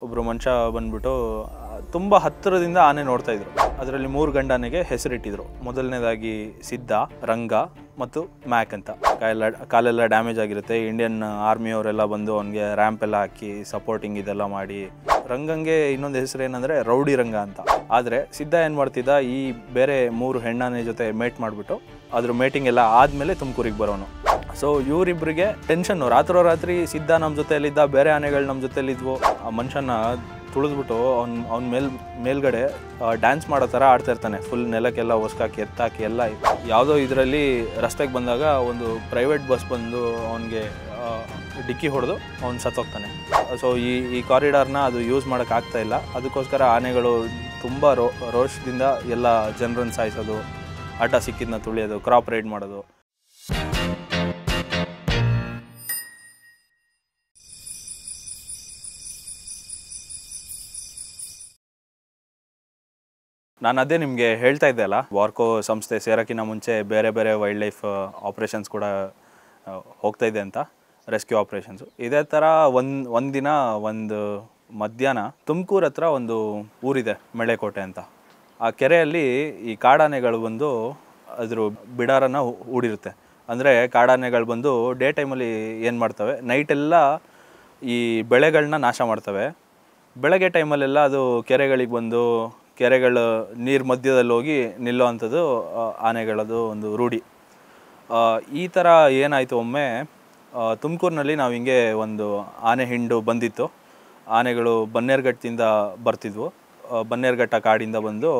ಒಬ್ಬರು ಮನುಷ್ಯ ಬಂದ್ಬಿಟ್ಟು ತುಂಬ ಹತ್ತಿರದಿಂದ ಆನೆ ನೋಡ್ತಾ ಇದ್ರು. ಅದರಲ್ಲಿ 3 ಗಂಡಾನೆಗೆ ಹೆಸರಿಟ್ಟಿದ್ರು. ಮೊದಲನೇದಾಗಿ ಸಿದ್ಧ, ರಂಗ ಮತ್ತು ಮ್ಯಾಕ್ ಅಂತ. ಕಾಲೆಲ್ಲ ಡ್ಯಾಮೇಜ್ ಆಗಿರುತ್ತೆ. ಇಂಡಿಯನ್ ಆರ್ಮಿಯವರೆಲ್ಲ ಬಂದು ಅವನಿಗೆ ರ್ಯಾಂಪ್ ಎಲ್ಲ ಹಾಕಿ ಸಪೋರ್ಟಿಂಗ್ ಇದೆಲ್ಲ ಮಾಡಿ. ರಂಗಂಗೆ ಇನ್ನೊಂದು ಹೆಸರು ಏನಂದರೆ ರೌಡಿ ರಂಗ ಅಂತ. ಆದರೆ ಸಿದ್ಧ ಏನು ಮಾಡ್ತಿದ್ದ, ಈ ಬೇರೆ 3 ಹೆಣ್ಣಾನೆ ಜೊತೆ ಮೇಟ್ ಮಾಡಿಬಿಟ್ಟು ಅದ್ರ ಮೇಟಿಂಗ್ ಎಲ್ಲ ಆದಮೇಲೆ ತುಮಕೂರಿಗೆ ಬರೋನು. ಸೊ ಇವರಿಬ್ಬರಿಗೆ ಟೆನ್ಷನ್ನು. ರಾತ್ರೋರಾತ್ರಿ ಸಿದ್ಧ ನಮ್ಮ ಜೊತೆಯಲ್ಲಿದ್ದ, ಬೇರೆ ಆನೆಗಳು ನಮ್ಮ ಜೊತೆಯಲ್ಲಿದ್ವು. ಆ ಮನುಷ್ಯನ ತುಳಿದ್ಬಿಟ್ಟು ಅವ್ನ ಮೇಲ್ಗಡೆ ಡ್ಯಾನ್ಸ್ ಮಾಡೋ ಥರ ಆಡ್ತಾ ಇರ್ತಾನೆ. ಫುಲ್ ನೆಲಕ್ಕೆಲ್ಲ ಹೊಸ್ಕಾಕಿ ಎತ್ತಾಕಿ ಎಲ್ಲ. ಯಾವುದೋ ಇದರಲ್ಲಿ ರಸ್ತೆಗೆ ಬಂದಾಗ ಒಂದು ಪ್ರೈವೇಟ್ ಬಸ್ ಬಂದು ಅವನಿಗೆ ಡಿಕ್ಕಿ ಹೊಡೆದು ಅವ್ನು ಸತ್ತೋಗ್ತಾನೆ. ಸೊ ಈ ಕಾರಿಡಾರ್ನ ಅದು ಯೂಸ್ ಮಾಡೋಕ್ಕಾಗ್ತಾ ಇಲ್ಲ. ಅದಕ್ಕೋಸ್ಕರ ಆನೆಗಳು ತುಂಬ ರೋಷದಿಂದ ಎಲ್ಲ ಜನರನ್ನು ಸಾಯಿಸೋದು, ಆಟ ಸಿಕ್ಕಿದ್ನ ತುಳಿಯೋದು, ಕ್ರಾಪ್ ರೈಡ್ ಮಾಡೋದು. ನಾನು ಅದೇ ನಿಮಗೆ ಹೇಳ್ತಾ ಇದ್ದೆ ಅಲ್ಲ, ವಾರ್ಕೋ ಸಂಸ್ಥೆ ಸೇರೋಕ್ಕಿಂತ ಮುಂಚೆ ಬೇರೆ ಬೇರೆ ವೈಲ್ಡ್ ಲೈಫ್ ಆಪ್ರೇಷನ್ಸ್ ಕೂಡ ಹೋಗ್ತಾ ಇದೆ ಅಂತ, ರೆಸ್ಕ್ಯೂ ಆಪ್ರೇಷನ್ಸು. ಇದೇ ಥರ ಒಂದು ದಿನ ಒಂದು ಮಧ್ಯಾಹ್ನ ತುಮಕೂರು ಹತ್ರ ಒಂದು ಊರಿದೆ, ಮೆಳೆಕೋಟೆ ಅಂತ. ಆ ಕೆರೆಯಲ್ಲಿ ಈ ಕಾಡಾನೆಗಳು ಬಂದು ಅದ್ರ ಬಿಡಾರನ್ನು ಹೂಡಿರುತ್ತೆ. ಅಂದರೆ ಕಾಡಾನೆಗಳು ಬಂದು ಡೇ ಟೈಮಲ್ಲಿ ಏನು ಮಾಡ್ತವೆ, ನೈಟೆಲ್ಲ ಈ ಬೆಳೆಗಳನ್ನ ನಾಶ ಮಾಡ್ತವೆ. ಬೆಳಗ್ಗೆ ಟೈಮಲ್ಲೆಲ್ಲ ಅದು ಕೆರೆಗಳಿಗೆ ಬಂದು ಕೆರೆಗಳ ನೀರು ಮಧ್ಯದಲ್ಲಿ ಹೋಗಿ ನಿಲ್ಲೋ ಅಂಥದ್ದು ಆನೆಗಳದು ಒಂದು ರೂಢಿ. ಈ ಥರ ಏನಾಯಿತು, ಒಮ್ಮೆ ತುಮಕೂರಿನಲ್ಲಿ ನಾವು ಹಿಂಗೆ ಒಂದು ಆನೆ ಹಿಂಡು ಬಂದಿತ್ತು. ಆನೆಗಳು ಬನ್ನೇರುಘಟ್ಟದಿಂದ ಬರ್ತಿದ್ವು. ಬನ್ನೇರುಘಟ್ಟ ಕಾಡಿಂದ ಬಂದು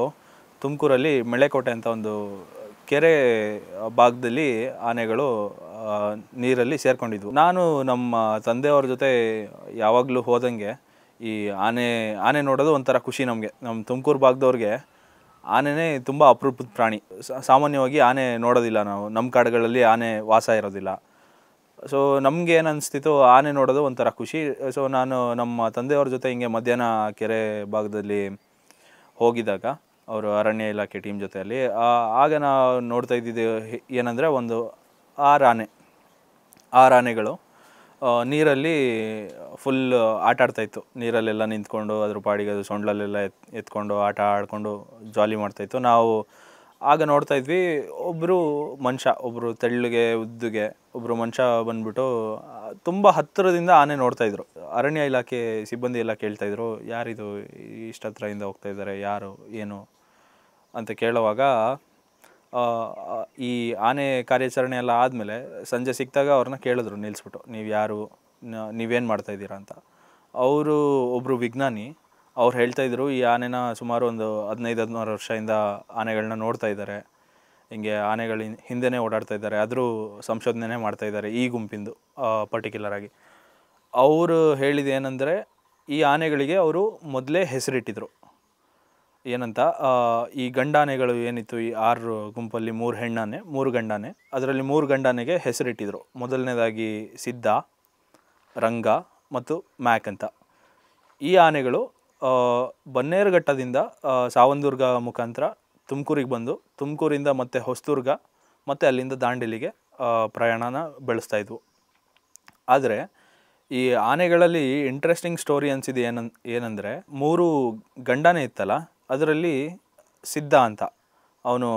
ತುಮಕೂರಲ್ಲಿ ಮೆಳೆಕೋಟೆ ಅಂತ ಒಂದು ಕೆರೆ ಭಾಗದಲ್ಲಿ ಆನೆಗಳು ನೀರಲ್ಲಿ ಸೇರ್ಕೊಂಡಿದ್ವು. ನಾನು ನಮ್ಮ ತಂದೆಯವ್ರ ಜೊತೆ ಯಾವಾಗಲೂ ಹೋದಂಗೆ ಈ ಆನೆ ನೋಡೋದು ಒಂಥರ ಖುಷಿ ನಮಗೆ. ನಮ್ಮ ತುಮಕೂರು ಭಾಗದವ್ರಿಗೆ ಆನೆನೇ ತುಂಬ ಅಪರೂಪದ ಪ್ರಾಣಿ. ಸಾಮಾನ್ಯವಾಗಿ ಆನೆ ನೋಡೋದಿಲ್ಲ ನಾವು, ನಮ್ಮ ಕಾಡುಗಳಲ್ಲಿ ಆನೆ ವಾಸ ಇರೋದಿಲ್ಲ. ಸೊ ನಮಗೆ ಏನು ಅನಿಸ್ತಿತ್ತು, ಆನೆ ನೋಡೋದು ಒಂಥರ ಖುಷಿ. ಸೊ ನಾನು ನಮ್ಮ ತಂದೆಯವ್ರ ಜೊತೆ ಹಿಂಗೆ ಮಧ್ಯಾಹ್ನ ಕೆರೆ ಭಾಗದಲ್ಲಿ ಹೋಗಿದ್ದಾಗ, ಅವರು ಅರಣ್ಯ ಇಲಾಖೆ ಟೀಮ್ ಜೊತೆಯಲ್ಲಿ, ಆಗ ನಾವು ನೋಡ್ತಾ ಇದ್ದಿದ್ದು ಏನಂದರೆ, ಒಂದು 6 ಆನೆಗಳು ನೀರಲ್ಲಿ ಫುಲ್ ಆಟ ಆಡ್ತಾಯಿತ್ತು. ನೀರಲ್ಲೆಲ್ಲ ನಿಂತ್ಕೊಂಡು ಅದ್ರ ಪಾಡಿಗೆ ಅದು ಸೊಂಡ್ಲಲ್ಲೆಲ್ಲ ಎತ್ಕೊಂಡು ಆಟ ಆಡಿಕೊಂಡು ಜಾಲಿ ಮಾಡ್ತಾಯಿತ್ತು. ನಾವು ಆಗ ನೋಡ್ತಾ ಇದ್ವಿ. ಒಬ್ಬರು ಮನುಷ್ಯ, ಒಬ್ಬರು ತೆಳ್ಳಗೆ ಉದ್ದುಗೆ ಒಬ್ಬರು ಮನುಷ್ಯ ಬಂದ್ಬಿಟ್ಟು ತುಂಬ ಹತ್ತಿರದಿಂದ ಆನೆ ನೋಡ್ತಾಯಿದ್ರು. ಅರಣ್ಯ ಇಲಾಖೆ ಸಿಬ್ಬಂದಿ ಎಲ್ಲ ಕೇಳ್ತಾಯಿದ್ರು, ಯಾರಿದು ಇಷ್ಟು ಹತ್ರದಿಂದ ಹೋಗ್ತಾಯಿದ್ದಾರೆ, ಯಾರು ಏನು ಅಂತ ಕೇಳುವಾಗ, ಈ ಆನೆ ಕಾರ್ಯಾಚರಣೆ ಎಲ್ಲ ಆದಮೇಲೆ ಸಂಜೆ ಸಿಕ್ಕಿದಾಗ ಅವ್ರನ್ನ ಕೇಳಿದ್ರು ನಿಲ್ಲಿಸ್ಬಿಟ್ಟು, ನೀವು ಯಾರು, ನೀವೇನು ಮಾಡ್ತಾಯಿದ್ದೀರಾ ಅಂತ. ಅವರು ಒಬ್ಬರು ವಿಜ್ಞಾನಿ, ಅವ್ರು ಹೇಳ್ತಾಯಿದ್ರು, ಈ ಆನೆನ ಸುಮಾರು ಒಂದು 15-16 ವರ್ಷದಿಂದ ಆನೆಗಳನ್ನ ನೋಡ್ತಾ ಇದ್ದಾರೆ. ಹಿಂಗೆ ಆನೆಗಳ ಹಿಂದೆನೇ ಓಡಾಡ್ತಾ ಇದ್ದಾರೆ. ಆದರೂ ಸಂಶೋಧನೆ ಮಾಡ್ತಾಯಿದ್ದಾರೆ ಈ ಗುಂಪಿಂದು ಪರ್ಟಿಕ್ಯುಲರಾಗಿ. ಅವರು ಹೇಳಿದ ಏನಂದರೆ, ಈ ಆನೆಗಳಿಗೆ ಅವರು ಮೊದಲೇ ಹೆಸರಿಟ್ಟಿದ್ರು. ಏನಂತ, ಈ ಗಂಡಾನೆಗಳು ಏನಿತ್ತು, ಈ 6 ಗುಂಪಲ್ಲಿ 3 ಹೆಣ್ಣಾನೆ 3 ಗಂಡಾನೆ, ಅದರಲ್ಲಿ 3 ಗಂಡಾನೆಗೆ ಹೆಸರಿಟ್ಟಿದ್ರು. ಮೊದಲನೇದಾಗಿ ಸಿದ್ಧ, ರಂಗ ಮತ್ತು ಮ್ಯಾಕ್ ಅಂತ. ಈ ಆನೆಗಳು ಬನ್ನೇರುಘಟ್ಟದಿಂದ ಸಾವಂದುರ್ಗ ಮುಖಾಂತರ ತುಮಕೂರಿಗೆ ಬಂದು, ತುಮಕೂರಿಂದ ಮತ್ತು ಹೊಸದುರ್ಗ ಮತ್ತು ಅಲ್ಲಿಂದ ದಾಂಡೇಲಿಗೆ ಪ್ರಯಾಣನ ಬೆಳೆಸ್ತಾಯಿದ್ವು. ಆದರೆ ಈ ಆನೆಗಳಲ್ಲಿ ಇಂಟ್ರೆಸ್ಟಿಂಗ್ ಸ್ಟೋರಿ ಅನಿಸಿದ್ದು ಏನಂದರೆ, 3 ಗಂಡಾನೆ ಇತ್ತಲ್ಲ, ಅದರಲ್ಲಿ ಸಿದ್ಧ ಅಂತ ಅವನು,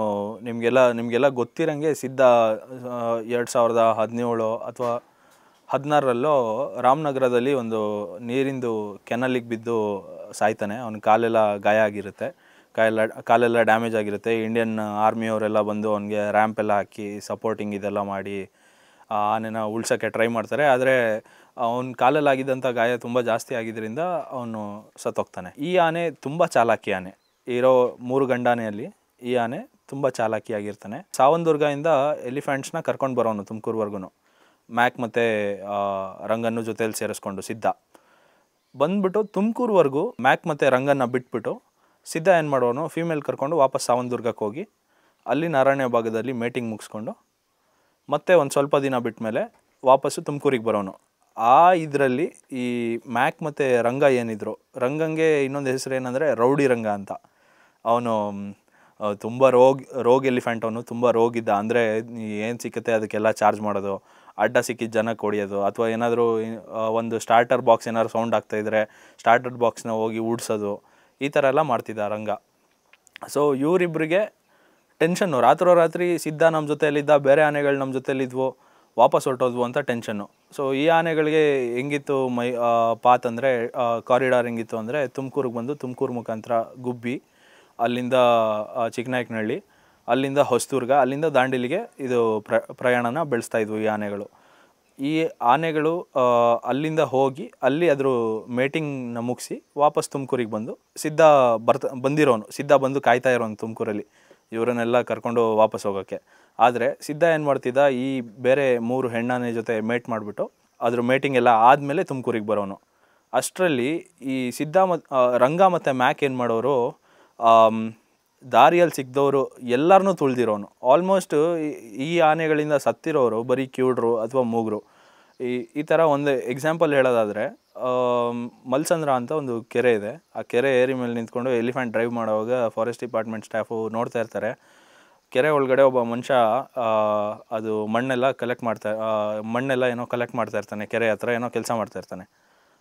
ನಿಮಗೆಲ್ಲ ಗೊತ್ತಿರಂಗೆ, ಸಿದ್ಧ 2017 ಅಥವಾ 16ರಲ್ಲೋ ರಾಮನಗರದಲ್ಲಿ ಒಂದು ನೀರಿಂದು ಕೆನಲಿಗೆ ಬಿದ್ದು ಸಾಯ್ತಾನೆ. ಅವನ ಕಾಲೆಲ್ಲ ಗಾಯ ಆಗಿರುತ್ತೆ, ಕಾಲೆಲ್ಲ ಡ್ಯಾಮೇಜ್ ಆಗಿರುತ್ತೆ. ಇಂಡಿಯನ್ ಆರ್ಮಿಯವರೆಲ್ಲ ಬಂದು ಅವನಿಗೆ ರ್ಯಾಂಪ್ ಎಲ್ಲ ಹಾಕಿ ಸಪೋರ್ಟಿಂಗ್ ಇದೆಲ್ಲ ಮಾಡಿ ಆನೆನ ಉಳ್ಸೋಕ್ಕೆ ಟ್ರೈ ಮಾಡ್ತಾರೆ. ಆದರೆ ಅವನ ಕಾಲಲ್ಲಾಗಿದ್ದಂಥ ಗಾಯ ತುಂಬ ಜಾಸ್ತಿ ಆಗಿದ್ದರಿಂದ ಅವನು ಸತ್ತೋಗ್ತಾನೆ. ಈ ಆನೆ ತುಂಬ ಚಾಲಾಕಿ ಆನೆ. ಇರೋ 3 ಗಂಡಾನೆಯಲ್ಲಿ ಈ ಆನೆ ತುಂಬ ಚಾಲಾಕಿಯಾಗಿರ್ತಾನೆ. ಸಾವಂದುರ್ಗದಿಂದ ಎಲಿಫೆಂಟ್ಸ್ನ ಕರ್ಕೊಂಡು ಬರೋನು ತುಮಕೂರುವರೆಗೂ, ಮ್ಯಾಕ್ ಮತ್ತು ರಂಗನ್ನು ಜೊತೆಯಲ್ಲಿ ಸೇರಿಸ್ಕೊಂಡು. ಸಿದ್ಧ ಬಂದ್ಬಿಟ್ಟು ತುಮಕೂರುವರೆಗೂ ಮ್ಯಾಕ್ ಮತ್ತು ರಂಗನ್ನ ಬಿಟ್ಬಿಟ್ಟು ಸಿದ್ಧ ಏನು ಮಾಡೋನು, ಫೀಮೇಲ್ ಕರ್ಕೊಂಡು ವಾಪಸ್ ಸಾವಂದುರ್ಗಕ್ಕೆ ಹೋಗಿ ಅಲ್ಲಿನ ಅರಣ್ಯ ಭಾಗದಲ್ಲಿ ಮೇಟಿಂಗ್ ಮುಗಿಸ್ಕೊಂಡು ಮತ್ತೆ ಒಂದು ಸ್ವಲ್ಪ ದಿನ ಬಿಟ್ಟ ಮೇಲೆ ವಾಪಸ್ಸು ತುಮಕೂರಿಗೆ ಬರೋನು. ಇದರಲ್ಲಿ ಈ ಮ್ಯಾಕ್ ಮತ್ತು ರಂಗ ಏನಿದ್ರು, ರಂಗಂಗೆ ಇನ್ನೊಂದು ಹೆಸರು ಏನಂದರೆ ರೌಡಿ ರಂಗ ಅಂತ. ಅವನು ತುಂಬ ರೋಗ್ ಎಲಿಫೆಂಟ್. ಅವನು ತುಂಬ ರೋಗಿದ್ದ. ಅಂದರೆ ಏನು ಸಿಕ್ಕುತ್ತೆ ಅದಕ್ಕೆಲ್ಲ ಚಾರ್ಜ್ ಮಾಡೋದು, ಅಡ್ಡ ಸಿಕ್ಕಿದ ಜನಕ್ಕೆ ಹೊಡಿಯೋದು, ಅಥವಾ ಏನಾದರೂ ಒಂದು ಸ್ಟಾರ್ಟರ್ ಬಾಕ್ಸ್ ಏನಾದ್ರು ಸೌಂಡ್ ಆಗ್ತಾಯಿದ್ರೆ ಸ್ಟಾರ್ಟರ್ ಬಾಕ್ಸ್ನ ಹೋಗಿ ಊಡ್ಸೋದು, ಈ ಥರ ಎಲ್ಲ ಮಾಡ್ತಿದ್ದ ರಂಗ. ಸೊ ಇವರಿಬ್ಬರಿಗೆ ಟೆನ್ಷನ್ನು, ರಾತ್ರೋರಾತ್ರಿ ಸಿದ್ಧ ನಮ್ಮ ಜೊತೆಯಲ್ಲಿದ್ದ, ಬೇರೆ ಆನೆಗಳು ನಮ್ಮ ಜೊತೆಯಲ್ಲಿದ್ವು, ವಾಪಸ್ ಹೊರಟೋದ್ವು ಅಂತ ಟೆನ್ಷನ್ನು. ಸೊ ಈ ಆನೆಗಳಿಗೆ ಹೆಂಗಿತ್ತು ಪಾತ್ ಅಂದರೆ, ಕಾರಿಡಾರ್ ಹೆಂಗಿತ್ತು ಅಂದರೆ, ತುಮಕೂರಿಗೆ ಬಂದು ತುಮಕೂರು ಮುಖಾಂತರ ಗುಬ್ಬಿ, ಅಲ್ಲಿಂದ ಚಿಕ್ಕನಾಯಕನಹಳ್ಳಿ, ಅಲ್ಲಿಂದ ಹೊಸದುರ್ಗ, ಅಲ್ಲಿಂದ ದಾಂಡೇಲಿಗೆ ಇದು ಪ್ರಯಾಣನ ಬೆಳೆಸ್ತಾಯಿದ್ವು ಈ ಆನೆಗಳು. ಈ ಆನೆಗಳು ಅಲ್ಲಿಂದ ಹೋಗಿ ಅಲ್ಲಿ ಅದ್ರ ಮೇಟಿಂಗ್ನ ಮುಗಿಸಿ ವಾಪಸ್ ತುಮಕೂರಿಗೆ ಬಂದು ಸಿದ್ಧ ಬಂದಿರೋನು, ಸಿದ್ಧ ಬಂದು ಕಾಯ್ತಾ ಇರೋನು ತುಮಕೂರಲ್ಲಿ ಇವರನ್ನೆಲ್ಲ ಕರ್ಕೊಂಡು ವಾಪಸ್ ಹೋಗೋಕ್ಕೆ. ಆದರೆ ಸಿದ್ಧ ಏನು ಮಾಡ್ತಿದ್ದ, ಈ ಬೇರೆ 3 ಹೆಣ್ಣಾನೆ ಜೊತೆ ಮೇಟ್ ಮಾಡಿಬಿಟ್ಟು ಅದ್ರ ಮೇಟಿಂಗ್ ಎಲ್ಲ ಆದಮೇಲೆ ತುಮಕೂರಿಗೆ ಬರೋನು. ಅಷ್ಟರಲ್ಲಿ ಈ ಸಿದ್ಧ ರಂಗ ಮತ್ತು ಮ್ಯಾಕ್ ಏನು ಮಾಡೋರು, ದಾರಿಯಲ್ಲಿ ಸಿಕ್ಕಿದವರು ಎಲ್ಲರನ್ನೂ ತುಳಿದಿರೋನು. ಆಲ್ಮೋಸ್ಟ್ ಈ ಆನೆಗಳಿಂದ ಸತ್ತಿರೋರು ಬರೀ ಕಿವುಡ್ರು ಅಥವಾ ಮೂಗರು. ಈ ಥರ ಒಂದು ಎಕ್ಸಾಂಪಲ್ ಹೇಳೋದಾದರೆ, ಮಲ್ಸಂದ್ರ ಅಂತ ಒಂದು ಕೆರೆ ಇದೆ. ಆ ಕೆರೆ ಏರಿ ಮೇಲೆ ನಿಂತ್ಕೊಂಡು ಎಲಿಫೆಂಟ್ ಡ್ರೈವ್ ಮಾಡುವಾಗ ಫಾರೆಸ್ಟ್ ಡಿಪಾರ್ಟ್ಮೆಂಟ್ ಸ್ಟಾಫು ನೋಡ್ತಾ ಇರ್ತಾರೆ. ಕೆರೆ ಒಳಗಡೆ ಒಬ್ಬ ಮನುಷ್ಯ ಅದು ಮಣ್ಣೆಲ್ಲ ಏನೋ ಕಲೆಕ್ಟ್ ಮಾಡ್ತಾ ಇರ್ತಾನೆ, ಕೆರೆ ಹತ್ರ ಏನೋ ಕೆಲಸ ಮಾಡ್ತಾ ಇರ್ತಾನೆ.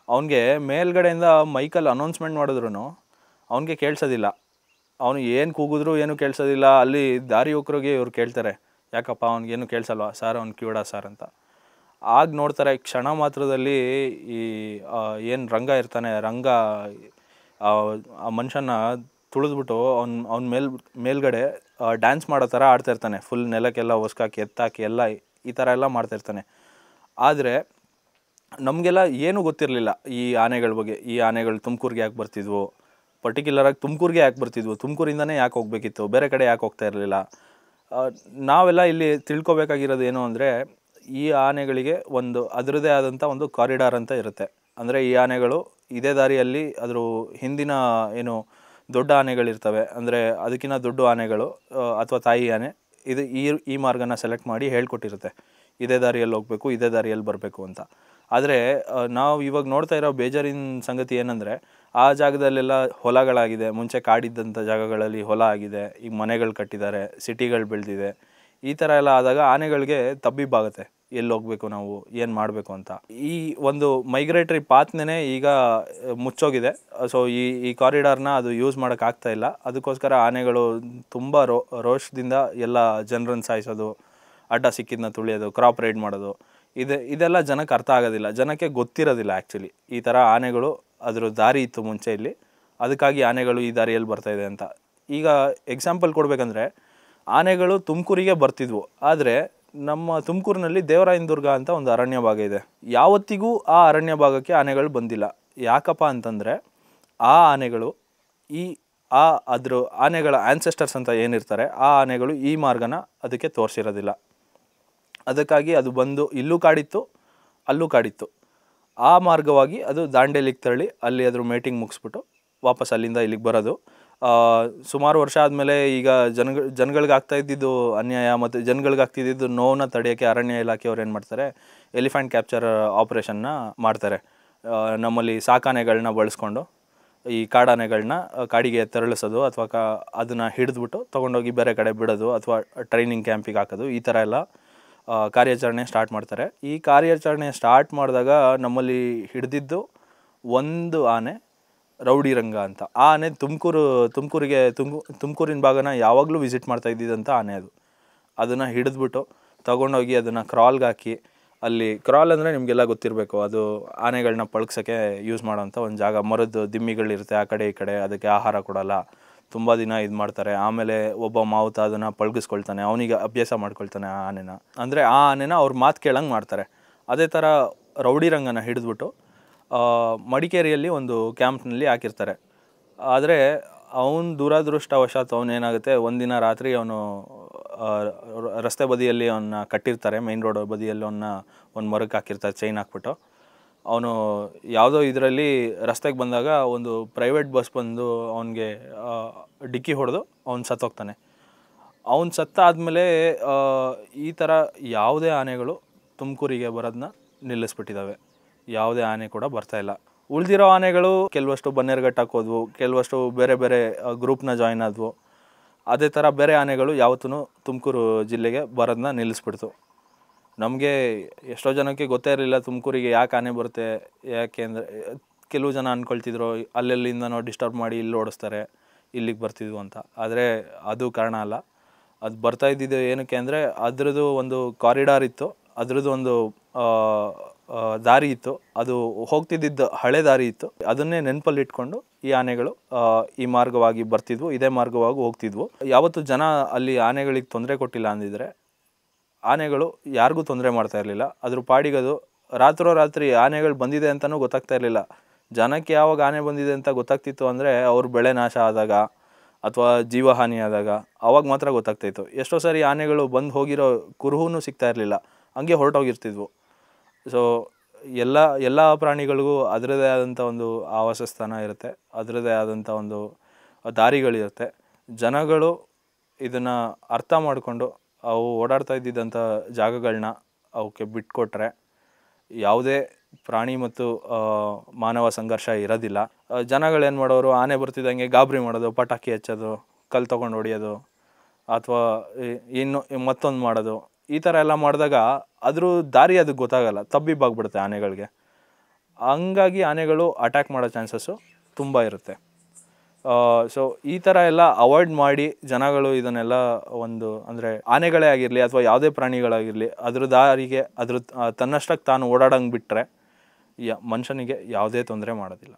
ಅವನಿಗೆ ಮೇಲ್ಗಡೆಯಿಂದ ಮೈಕಲ್ಲಿ ಅನೌನ್ಸ್ಮೆಂಟ್ ಮಾಡಿದ್ರು ಅವನಿಗೆ ಕೇಳಿಸೋದಿಲ್ಲ. ಅವನು ಏನು ಕೂಗಿದ್ರು ಏನೂ ಕೇಳಿಸೋದಿಲ್ಲ. ಅಲ್ಲಿ ದಾರಿ ಹೋಗ್ರಿಗೆ ಇವ್ರು ಕೇಳ್ತಾರೆ, ಯಾಕಪ್ಪ ಅವ್ನಿಗೇನು ಕೇಳಿಸಲ್ವಾ ಸರ್, ಅವ್ನು ಕಿವಿಡ ಸರ್ ಅಂತ. ಆಗ ನೋಡ್ತಾರೆ, ಕ್ಷಣ ಮಾತ್ರದಲ್ಲಿ ಈ ಏನು ರಂಗ ಇರ್ತಾನೆ, ರಂಗ ಆ ಮನುಷ್ಯನ ತುಳಿದ್ಬಿಟ್ಟು ಅವ್ನ ಮೇಲ್ಗಡೆ ಡ್ಯಾನ್ಸ್ ಮಾಡೋ ಥರ ಆಡ್ತಾಯಿರ್ತಾನೆ. ಫುಲ್ ನೆಲಕ್ಕೆಲ್ಲ ಒಸ್ಕಾಕಿ ಎತ್ತಾಕಿ ಎಲ್ಲ ಈ ಥರ ಎಲ್ಲ ಮಾಡ್ತಾಯಿರ್ತಾನೆ. ಆದರೆ ನಮಗೆಲ್ಲ ಏನೂ ಗೊತ್ತಿರಲಿಲ್ಲ ಈ ಆನೆಗಳ ಬಗ್ಗೆ. ಈ ಆನೆಗಳು ತುಮಕೂರಿಗೆ ಯಾಕೆ ಬರ್ತಿದ್ವು, ಪರ್ಟಿಕ್ಯುಲರಾಗಿ ತುಮಕೂರಿಗೆ ಯಾಕೆ ಬರ್ತಿದ್ವು, ತುಮಕೂರಿಂದನೇ ಯಾಕೆ ಹೋಗಬೇಕಿತ್ತು, ಬೇರೆ ಕಡೆ ಯಾಕೆ ಹೋಗ್ತಾ ಇರಲಿಲ್ಲ. ನಾವೆಲ್ಲ ಇಲ್ಲಿ ತಿಳ್ಕೊಬೇಕಾಗಿರೋದು ಏನು ಅಂದರೆ, ಈ ಆನೆಗಳಿಗೆ ಒಂದು ಅದರದ್ದೇ ಆದಂಥ ಒಂದು ಕಾರಿಡಾರ್ ಅಂತ ಇರುತ್ತೆ. ಅಂದರೆ ಈ ಆನೆಗಳು ಇದೇ ದಾರಿಯಲ್ಲಿ ಅದ್ರ ಹಿಂದಿನ ಏನು ದೊಡ್ಡ ಆನೆಗಳಿರ್ತವೆ, ಅಂದರೆ ಅದಕ್ಕಿಂತ ದೊಡ್ಡ ಆನೆಗಳು ಅಥವಾ ತಾಯಿ ಆನೆ ಇದು ಈ ಮಾರ್ಗನ ಸೆಲೆಕ್ಟ್ ಮಾಡಿ ಹೇಳ್ಕೊಟ್ಟಿರುತ್ತೆ, ಇದೇ ದಾರಿಯಲ್ಲಿ ಹೋಗಬೇಕು, ಇದೇ ದಾರಿಯಲ್ಲಿ ಬರಬೇಕು ಅಂತ. ಆದರೆ ನಾವು ಇವಾಗ ನೋಡ್ತಾ ಇರೋ ಬೇಜಾರಿನ ಸಂಗತಿ ಏನಂದರೆ, ಆ ಜಾಗದಲ್ಲೆಲ್ಲ ಹೊಲಗಳಾಗಿದೆ. ಮುಂಚೆ ಕಾಡಿದ್ದಂಥ ಜಾಗಗಳಲ್ಲಿ ಹೊಲ ಆಗಿದೆ, ಈಗ ಮನೆಗಳು ಕಟ್ಟಿದ್ದಾರೆ, ಸಿಟಿಗಳು ಬೆಳೆದಿದೆ. ಈ ಥರ ಎಲ್ಲ ಆದಾಗ ಆನೆಗಳಿಗೆ ತಬ್ಬಿಬ್ಬಾಗುತ್ತೆ, ಎಲ್ಲಿ ಹೋಗಬೇಕು, ನಾವು ಏನು ಮಾಡಬೇಕು ಅಂತ. ಈ ಒಂದು ಮೈಗ್ರೇಟರಿ ಪಾತ್ನೇ ಈಗ ಮುಚ್ಚೋಗಿದೆ. ಸೊ ಈ ಕಾರಿಡಾರ್ನ ಅದು ಯೂಸ್ ಮಾಡೋಕ್ಕಾಗ್ತಾ ಇಲ್ಲ. ಅದಕ್ಕೋಸ್ಕರ ಆನೆಗಳು ತುಂಬ ರೋಷದಿಂದ ಎಲ್ಲ ಜನರನ್ನು ಸಾಯಿಸೋದು, ಅಡ್ಡ ಸಿಕ್ಕಿದ್ನ ತುಳಿಯೋದು, ಕ್ರಾಪ್ ರೈಡ್ ಮಾಡೋದು, ಇದೆಲ್ಲ ಜನಕ್ಕೆ ಅರ್ಥ ಆಗೋದಿಲ್ಲ, ಜನಕ್ಕೆ ಗೊತ್ತಿರೋದಿಲ್ಲ ಆ್ಯಕ್ಚುಲಿ. ಈ ಥರ ಆನೆಗಳು ಅದ್ರ ದಾರಿ ಇತ್ತು ಮುಂಚೆ ಇಲ್ಲಿ, ಅದಕ್ಕಾಗಿ ಆನೆಗಳು ಈ ದಾರಿಯಲ್ಲಿ ಬರ್ತಾಯಿದೆ ಅಂತ. ಈಗ ಎಕ್ಸಾಂಪಲ್ ಕೊಡಬೇಕಂದ್ರೆ, ಆನೆಗಳು ತುಮಕೂರಿಗೆ ಬರ್ತಿದ್ವು, ಆದರೆ ನಮ್ಮ ತುಮಕೂರಿನಲ್ಲಿ ದೇವರಾಯನ ದುರ್ಗ ಅಂತ ಒಂದು ಅರಣ್ಯ ಭಾಗ ಇದೆ. ಯಾವತ್ತಿಗೂ ಆ ಅರಣ್ಯ ಭಾಗಕ್ಕೆ ಆನೆಗಳು ಬಂದಿಲ್ಲ. ಯಾಕಪ್ಪ ಅಂತಂದರೆ, ಆ ಆನೆಗಳು ಅದ್ರ ಆನೆಗಳ ಆ್ಯನ್ಸೆಸ್ಟರ್ಸ್ ಅಂತ ಏನಿರ್ತಾರೆ, ಆ ಆನೆಗಳು ಈ ಮಾರ್ಗನ ಅದಕ್ಕೆ ತೋರಿಸಿರೋದಿಲ್ಲ. ಅದಕ್ಕಾಗಿ ಅದು ಬಂದು ಇಲ್ಲೂ ಕಾಡಿತ್ತು, ಅಲ್ಲೂ ಕಾಡಿತ್ತು. ಆ ಮಾರ್ಗವಾಗಿ ಅದು ದಾಂಡೇಲಿಗೆ ತೆರಳಿ ಅಲ್ಲಿ ಅದ್ರ ಮೇಟಿಂಗ್ ಮುಗಿಸ್ಬಿಟ್ಟು ವಾಪಸ್ ಅಲ್ಲಿಂದ ಇಲ್ಲಿಗೆ ಬರೋದು. ಸುಮಾರು ವರ್ಷ ಆದಮೇಲೆ ಈಗ ಜನಗಳಿಗೆ ಆಗ್ತಾ ಇದ್ದಿದ್ದು ಅನ್ಯಾಯ ಮತ್ತು ಜನಗಳಿಗೆ ಆಗ್ತಿದ್ದಿದ್ದು ನೋವನ್ನ ತಡೆಯೋಕ್ಕೆ ಅರಣ್ಯ ಇಲಾಖೆಯವ್ರು ಏನು ಮಾಡ್ತಾರೆ, ಎಲಿಫೆಂಟ್ ಕ್ಯಾಪ್ಚರ್ ಆಪ್ರೇಷನ್ನ ಮಾಡ್ತಾರೆ. ನಮ್ಮಲ್ಲಿ ಸಾಕಾನೆಗಳನ್ನ ಬಳಸ್ಕೊಂಡು ಈ ಕಾಡಾನೆಗಳನ್ನ ಕಾಡಿಗೆ ತೆರಳಿಸೋದು, ಅಥವಾ ಅದನ್ನು ಹಿಡಿದ್ಬಿಟ್ಟು ತೊಗೊಂಡೋಗಿ ಬೇರೆ ಕಡೆ ಬಿಡೋದು, ಅಥವಾ ಟ್ರೈನಿಂಗ್ ಕ್ಯಾಂಪಿಗೆ ಹಾಕೋದು, ಈ ಥರ ಎಲ್ಲ ಕಾರ್ಯಾಚರಣೆ ಸ್ಟಾರ್ಟ್ ಮಾಡ್ತಾರೆ. ಈ ಕಾರ್ಯಾಚರಣೆ ಸ್ಟಾರ್ಟ್ ಮಾಡಿದಾಗ ನಮ್ಮಲ್ಲಿ ಹಿಡಿದಿದ್ದು ಒಂದು ಆನೆ, ರೌಡಿ ರಂಗ ಅಂತ. ಆ ಆನೆ ತುಮಕೂರಿನ ಭಾಗನ ಯಾವಾಗಲೂ ವಿಸಿಟ್ ಮಾಡ್ತಾ ಇದ್ದಿದ್ದಂಥ ಆನೆ ಅದು. ಅದನ್ನು ಹಿಡಿದ್ಬಿಟ್ಟು ತೊಗೊಂಡೋಗಿ ಅದನ್ನು ಕ್ರಾಲ್ಗೆ ಹಾಕಿ, ಅಲ್ಲಿ ಕ್ರಾಲ್ ಅಂದರೆ ನಿಮಗೆಲ್ಲ ಗೊತ್ತಿರಬೇಕು, ಅದು ಆನೆಗಳನ್ನ ಪಳಗ್ಸೋಕ್ಕೆ ಯೂಸ್ ಮಾಡೋಂಥ ಒಂದು ಜಾಗ. ಮರದ ದಿಮ್ಮಿಗಳಿರುತ್ತೆ ಆ ಕಡೆ ಈ ಕಡೆ, ಅದಕ್ಕೆ ಆಹಾರ ಕೊಡೋಲ್ಲ, ತುಂಬ ದಿನ ಇದು ಮಾಡ್ತಾರೆ. ಆಮೇಲೆ ಒಬ್ಬ ಮಾವುತ ಅದನ್ನು ಪಳಗಿಸ್ಕೊಳ್ತಾನೆ, ಅವನಿಗೆ ಅಭ್ಯಾಸ ಮಾಡ್ಕೊಳ್ತಾನೆ ಆ ಆನೆನ. ಅಂದರೆ ಆ ಆನೆನ ಅವ್ರ ಮಾತು ಕೇಳಂಗೆ ಮಾಡ್ತಾರೆ. ಅದೇ ಥರ ರೌಡಿ ರಂಗನ ಹಿಡಿದ್ಬಿಟ್ಟು ಮಡಿಕೇರಿಯಲ್ಲಿ ಒಂದು ಕ್ಯಾಂಪ್ನಲ್ಲಿ ಹಾಕಿರ್ತಾರೆ. ಆದರೆ ಅವನು ದುರದೃಷ್ಟವಶಾತ್ ಅವನೇನಾಗುತ್ತೆ, ಒಂದಿನ ರಾತ್ರಿ ಅವನು ರಸ್ತೆ ಬದಿಯಲ್ಲಿ ಅವನ್ನ ಕಟ್ಟಿರ್ತಾರೆ, ಮೇನ್ ರೋಡ್ ಬದಿಯಲ್ಲಿ ಒಂದು ಮರಕ್ಕೆ ಹಾಕಿರ್ತಾರೆ ಚೈನ್ ಹಾಕ್ಬಿಟ್ಟು. ಅವನು ಯಾವುದೋ ಇದರಲ್ಲಿ ರಸ್ತೆಗೆ ಬಂದಾಗ ಒಂದು ಪ್ರೈವೇಟ್ ಬಸ್ ಬಂದು ಅವನಿಗೆ ಡಿಕ್ಕಿ ಹೊಡೆದು ಅವ್ನು ಸತ್ತೋಗ್ತಾನೆ. ಅವನು ಸತ್ತಾದಮೇಲೆ ಈ ಥರ ಯಾವುದೇ ಆನೆಗಳು ತುಮಕೂರಿಗೆ ಬರೋದನ್ನ ನಿಲ್ಲಿಸ್ಬಿಟ್ಟಿದ್ದಾವೆ. ಯಾವುದೇ ಆನೆ ಕೂಡ ಬರ್ತಾಯಿಲ್ಲ. ಉಳಿದಿರೋ ಆನೆಗಳು ಕೆಲವಷ್ಟು ಬನ್ನೇರುಘಟ್ಟಕ್ಕೆ ಹೋದ್ವು, ಕೆಲವಷ್ಟು ಬೇರೆ ಬೇರೆ ಗ್ರೂಪ್ನ ಜಾಯ್ನ್ ಆದವು. ಅದೇ ಥರ ಬೇರೆ ಆನೆಗಳು ಯಾವತ್ತೂ ತುಮಕೂರು ಜಿಲ್ಲೆಗೆ ಬರೋದನ್ನ ನಿಲ್ಲಿಸ್ಬಿಡ್ತು. ನಮಗೆ ಎಷ್ಟೋ ಜನಕ್ಕೆ ಗೊತ್ತೇ ಇರಲಿಲ್ಲ ತುಮಕೂರಿಗೆ ಯಾಕೆ ಆನೆ ಬರುತ್ತೆ, ಯಾಕೆ ಅಂದರೆ ಕೆಲವು ಜನ ಅಂದ್ಕೊಳ್ತಿದ್ರು ಅಲ್ಲೆಲ್ಲಿಂದ ನಾವು ಡಿಸ್ಟರ್ಬ್ ಮಾಡಿ ಇಲ್ಲಿ ಓಡಿಸ್ತಾರೆ, ಇಲ್ಲಿಗೆ ಬರ್ತಿದ್ವು ಅಂತ. ಆದರೆ ಅದು ಕಾರಣ ಅಲ್ಲ. ಅದು ಬರ್ತಾ ಇದ್ದಿದ್ದು ಏನಕ್ಕೆ ಅಂದರೆ ಅದರದ್ದು ಒಂದು ಕಾರಿಡಾರ್ ಇತ್ತು, ಅದರದ್ದು ಒಂದು ದಾರಿ ಇತ್ತು, ಅದು ಹೋಗ್ತಿದ್ದಿದ್ದು ಹಳೆ ದಾರಿ ಇತ್ತು. ಅದನ್ನೇ ನೆನಪಲ್ಲಿ ಇಟ್ಕೊಂಡು ಈ ಆನೆಗಳು ಈ ಮಾರ್ಗವಾಗಿ ಬರ್ತಿದ್ವು, ಇದೇ ಮಾರ್ಗವಾಗಿ ಹೋಗ್ತಿದ್ವು. ಯಾವತ್ತು ಜನ ಅಲ್ಲಿ ಆನೆಗಳಿಗೆ ತೊಂದರೆ ಕೊಟ್ಟಿಲ್ಲ ಅಂದಿದ್ರೆ ಆನೆಗಳು ಯಾರಿಗೂ ತೊಂದರೆ ಮಾಡ್ತಾ ಇರಲಿಲ್ಲ. ಅದ್ರ ಪಾಡಿಗದು ರಾತ್ರೋರಾತ್ರಿ ಆನೆಗಳು ಬಂದಿದೆ ಅಂತಲೂ ಗೊತ್ತಾಗ್ತಾ ಇರಲಿಲ್ಲ. ಜನಕ್ಕೆ ಯಾವಾಗ ಆನೆ ಬಂದಿದೆ ಅಂತ ಗೊತ್ತಾಗ್ತಿತ್ತು ಅಂದರೆ ಅವ್ರ ಬೆಳೆ ನಾಶ ಆದಾಗ ಅಥವಾ ಜೀವಹಾನಿ ಆದಾಗ ಅವಾಗ ಮಾತ್ರ ಗೊತ್ತಾಗ್ತಾಯಿತ್ತು. ಎಷ್ಟೋ ಸಾರಿ ಆನೆಗಳು ಬಂದು ಹೋಗಿರೋ ಕುರುಹೂ ಸಿಗ್ತಾ ಇರಲಿಲ್ಲ, ಹಂಗೆ ಹೊರಟೋಗಿರ್ತಿದ್ವು. ಸೊ ಎಲ್ಲ ಪ್ರಾಣಿಗಳಿಗೂ ಅದರದ್ದೇ ಆದಂಥ ಒಂದು ಆವಾಸ ಸ್ಥಾನ ಇರುತ್ತೆ, ಅದರದ್ದೇ ಆದಂಥ ಒಂದು ದಾರಿಗಳಿರುತ್ತೆ. ಜನಗಳು ಇದನ್ನು ಅರ್ಥ ಮಾಡಿಕೊಂಡು ಅವು ಓಡಾಡ್ತಾ ಇದ್ದಿದ್ದಂಥ ಜಾಗಗಳನ್ನ ಅವಕ್ಕೆ ಬಿಟ್ಕೊಟ್ರೆ ಯಾವುದೇ ಪ್ರಾಣಿ ಮತ್ತು ಮಾನವ ಸಂಘರ್ಷ ಇರೋದಿಲ್ಲ. ಜನಗಳೇನು ಮಾಡೋರು, ಆನೆ ಬರ್ತಿದ್ದಂಗೆ ಗಾಬರಿ ಮಾಡೋದು, ಪಟಾಕಿ ಹಚ್ಚೋದು, ಕಲ್ಲು ತೊಗೊಂಡು ಹೊಡಿಯೋದು ಅಥವಾ ಇನ್ನು ಮತ್ತೊಂದು ಮಾಡೋದು, ಈ ಥರ ಎಲ್ಲ ಮಾಡಿದಾಗ ಅದ್ರ ದಾರಿ ಅದಕ್ಕೆ ಗೊತ್ತಾಗಲ್ಲ, ತಬ್ಬಿಬ್ಬಾಗ್ಬಿಡುತ್ತೆ ಆನೆಗಳಿಗೆ. ಹಂಗಾಗಿ ಆನೆಗಳು ಅಟ್ಯಾಕ್ ಮಾಡೋ ಚಾನ್ಸಸ್ಸು ತುಂಬ ಇರುತ್ತೆ. ಸೊ ಈ ಥರ ಎಲ್ಲ ಅವಾಯ್ಡ್ ಮಾಡಿ ಜನಗಳು ಇದನ್ನೆಲ್ಲ ಒಂದು ಅಂದರೆ ಆನೆಗಳೇ ಆಗಿರಲಿ ಅಥವಾ ಯಾವುದೇ ಪ್ರಾಣಿಗಳಾಗಿರಲಿ ಅದ್ರ ದಾರಿಗೆ ತನ್ನಷ್ಟಕ್ಕೆ ತಾನು ಓಡಾಡಂಗೆ ಬಿಟ್ಟರೆ ಮನುಷ್ಯನಿಗೆ ಯಾವುದೇ ತೊಂದರೆ ಮಾಡೋದಿಲ್ಲ.